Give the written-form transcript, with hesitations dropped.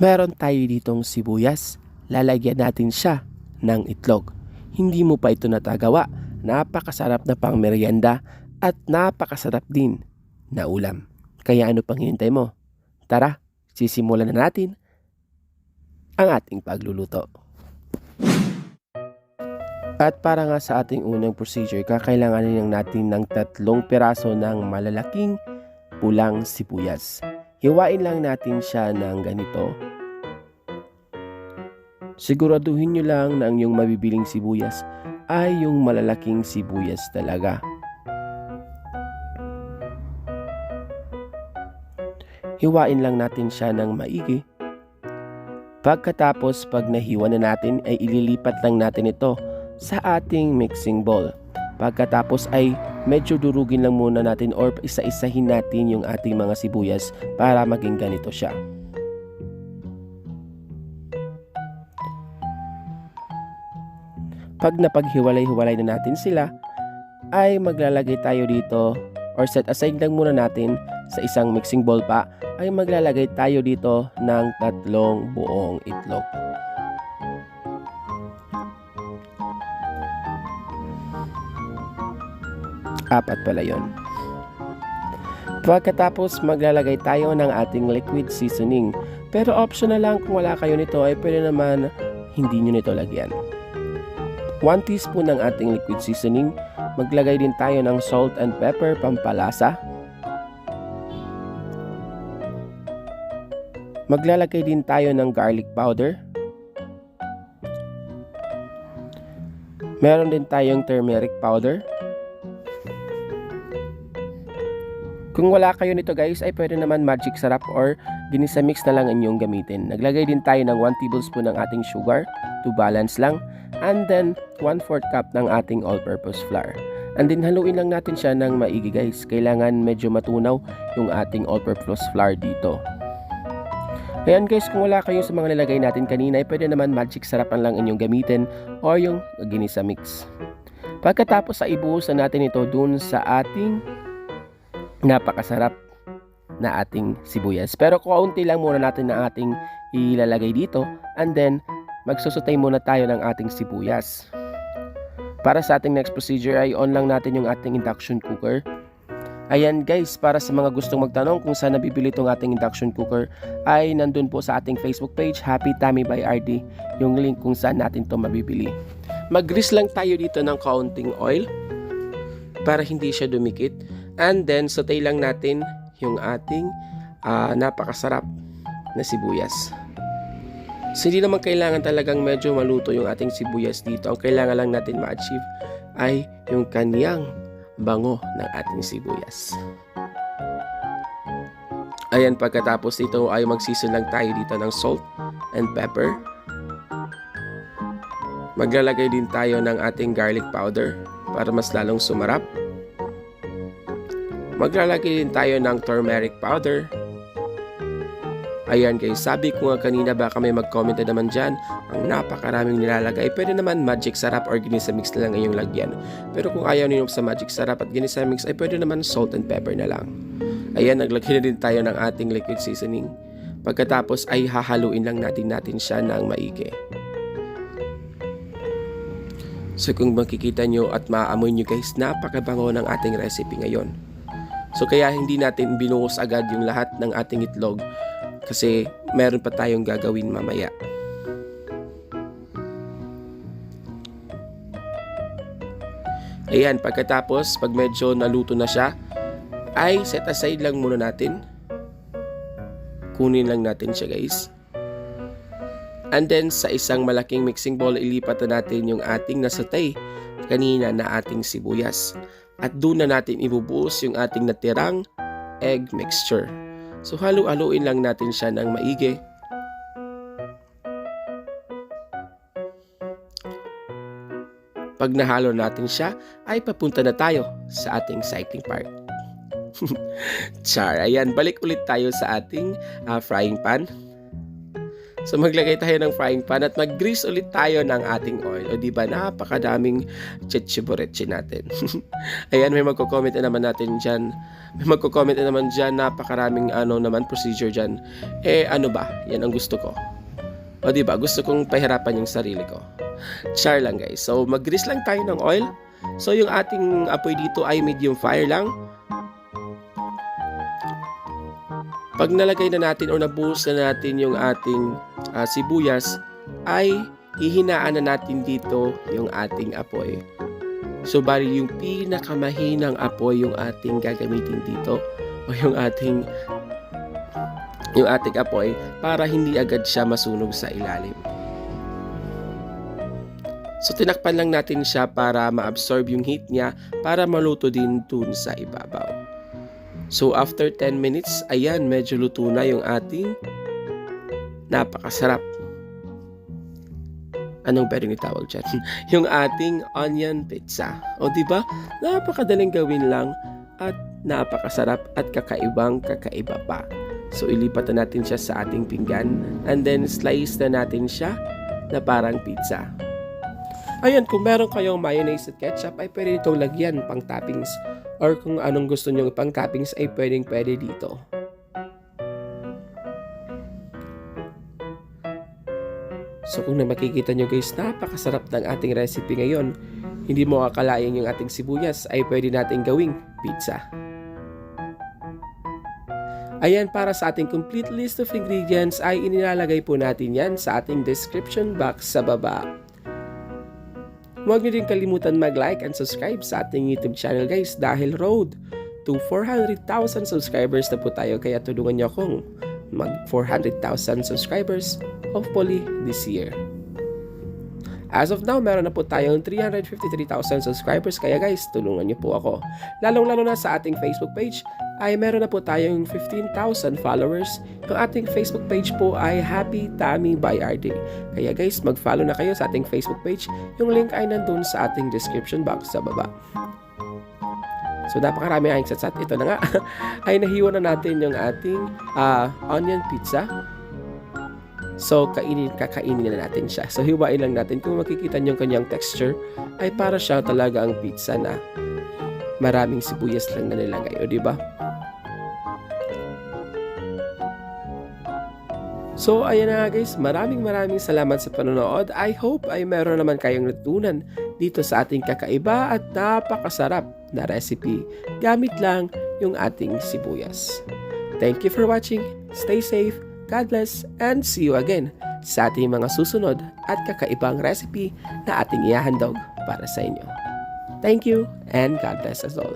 Meron tayo ditong sibuyas. Lalagyan natin siya ng itlog. Hindi mo pa ito natagawa. Napakasarap na pang merienda at napakasarap din na ulam. Kaya ano pang hinintay mo? Tara, sisimulan na natin ang ating pagluluto. At para nga sa ating unang procedure, kakailanganin lang natin ng 3 piraso ng malalaking pulang sibuyas. Hiwain lang natin siya ng ganito. Siguraduhin nyo lang na ang yung mabibiling sibuyas ay yung malalaking sibuyas talaga. Hiwain lang natin siya ng maigi. Pagkatapos pag nahiwa na natin ay ililipat lang natin ito sa ating mixing bowl. Pagkatapos ay medyo durugin lang muna natin or isa-isahin natin yung ating mga sibuyas para maging ganito siya. Pag napaghiwalay-hiwalay na natin sila, ay maglalagay tayo dito or set aside lang muna natin sa isang mixing bowl pa, ay maglalagay tayo dito ng 3 buong itlog. Apat pala yun. Pagkatapos maglalagay tayo ng ating liquid seasoning. Pero optional lang, kung wala kayo nito ay pwede naman hindi nyo nito lagyan. 1 teaspoon ng ating liquid seasoning. Maglagay din tayo ng salt and pepper pampalasa. Maglalagay din tayo ng garlic powder. Meron din tayong turmeric powder. Kung wala kayo nito guys, ay pwede naman magic sarap or ginisa mix na lang inyong gamitin. Naglagay din tayo ng 1 tablespoon ng ating sugar to balance lang. And then 1/4 cup ng ating all-purpose flour. And then haluin lang natin siya ng maigi guys. Kailangan medyo matunaw yung ating all-purpose flour dito. Ayan guys, kung wala kayo sa mga nilagay natin kanina, ay pwede naman magic sarapan lang inyong gamitin or yung ginisa mix. Pagkatapos ay ibuhos na natin ito dun sa ating napakasarap na ating sibuyas. Pero kaunti lang muna natin na ating ilalagay dito and then magsusutay muna tayo ng ating sibuyas. Para sa ating next procedure ay on lang natin yung ating induction cooker. Ayan guys, para sa mga gustong magtanong kung saan nabibili itong ating induction cooker ay nandun po sa ating Facebook page, Happy Tummy by RD, yung link kung saan natin ito mabibili. Mag-grease lang tayo dito ng kaunting oil para hindi siya dumikit. And then, sautay lang natin yung ating napakasarap na sibuyas. So, hindi naman kailangan talagang medyo maluto yung ating sibuyas dito. Ang kailangan lang natin ma-achieve ay yung kaniyang bango ng ating sibuyas. Ayan, pagkatapos ito ay mag-season lang tayo dito ng salt and pepper. Maglalagay din tayo ng ating garlic powder para mas lalong sumarap. Maglalagay din tayo ng turmeric powder. Ayan guys, sabi ko nga kanina baka may mag-comment na naman dyan, ang napakaraming nilalagay. Pwede naman magic sarap or ginisa mix na lang ngayong lagyan. Pero kung ayaw ninyo sa magic sarap at ginisa mix ay pwede naman salt and pepper na lang. Ayan, naglagay na din tayo ng ating liquid seasoning. Pagkatapos ay hahaluin lang natin siya ng maigi. So kung makikita nyo at maaamoy nyo guys, napakabango ng ating recipe ngayon. So kaya hindi natin binuhos agad yung lahat ng ating itlog kasi meron pa tayong gagawin mamaya. Ayan, pagkatapos pag medyo naluto na siya ay set aside lang muna natin. Kunin lang natin siya guys. And then sa isang malaking mixing bowl ilipat na natin yung ating nasutay kanina na ating sibuyas. At doon na natin ibubuhos yung ating natirang egg mixture. So halu-haluin lang natin siya ng maigi. Pag nahalo natin siya, ay papunta na tayo sa ating cycling part. Char, ayan, balik ulit tayo sa ating frying pan. So maglagay tayo ng frying pan at mag-grease ulit tayo ng ating oil. O diba, napakadaming chichibureche natin. Ayan, may magko-comment na naman natin dyan. May magko-comment na naman dyan, napakaraming procedure dyan. Ano ba? Yan ang gusto ko. O diba, gusto kong pahirapan yung sarili ko. Char lang guys. So mag-grease lang tayo ng oil. So yung ating apoy dito ay medium fire lang. Pag nalagay na natin o nabuhos na natin yung ating sibuyas, ay hihinaan na natin dito yung ating apoy. So bali yung pinakamahinang apoy yung ating gagamitin dito o yung ating apoy para hindi agad siya masunog sa ilalim. So tinakpan lang natin siya para ma-absorb yung heat niya para maluto din dun sa ibabaw. So after 10 minutes, ayan, medyo luto na yung ating napakasarap. Anong pwedeng itawag dyan? Yung ating onion pizza. O diba? Napakadaling gawin lang at napakasarap at kakaiba pa. So ilipat na natin siya sa ating pinggan and then slice na natin siya na parang pizza. Ayan, kung meron kayong mayonnaise at ketchup ay pwede itong lagyan pang toppings. Or kung anong gusto nyo pang toppings ay pwede dito. So kung makikita nyo guys, napakasarap ng ating recipe ngayon. Hindi mo akalain yung ating sibuyas ay pwede natin gawing pizza. Ayan, para sa ating complete list of ingredients ay inilalagay po natin yan sa ating description box sa baba. Huwag niyo din kalimutan mag-like and subscribe sa ating YouTube channel guys dahil road to 400,000 subscribers na po tayo, kaya tulungan niyo akong mag 400,000 subscribers hopefully this year. As of now, meron na po tayong 353,000 subscribers, kaya guys, tulungan niyo po ako. Lalong-lalo na sa ating Facebook page ay meron na po tayong 15,000 followers. Yung ating Facebook page po ay Happy Tummy by RD. Kaya guys, mag-follow na kayo sa ating Facebook page. Yung link ay nandun sa ating description box sa baba. So napakarami ang satsat. Ito na nga, ay nahiwa na natin yung ating onion pizza. So kakainin na natin siya. So hiwain lang natin. Kung makikita nyo yung kanyang texture, ay para siya talaga ang pizza na maraming sibuyas lang na nilagay. O diba? So ayan na guys, maraming salamat sa panonood. I hope ay meron naman kayong natutunan dito sa ating kakaiba at napakasarap na recipe gamit lang yung ating sibuyas. Thank you for watching. Stay safe, God bless, and see you again sa ating mga susunod at kakaibang recipe na ating ihahandog para sa inyo. Thank you and God bless us all.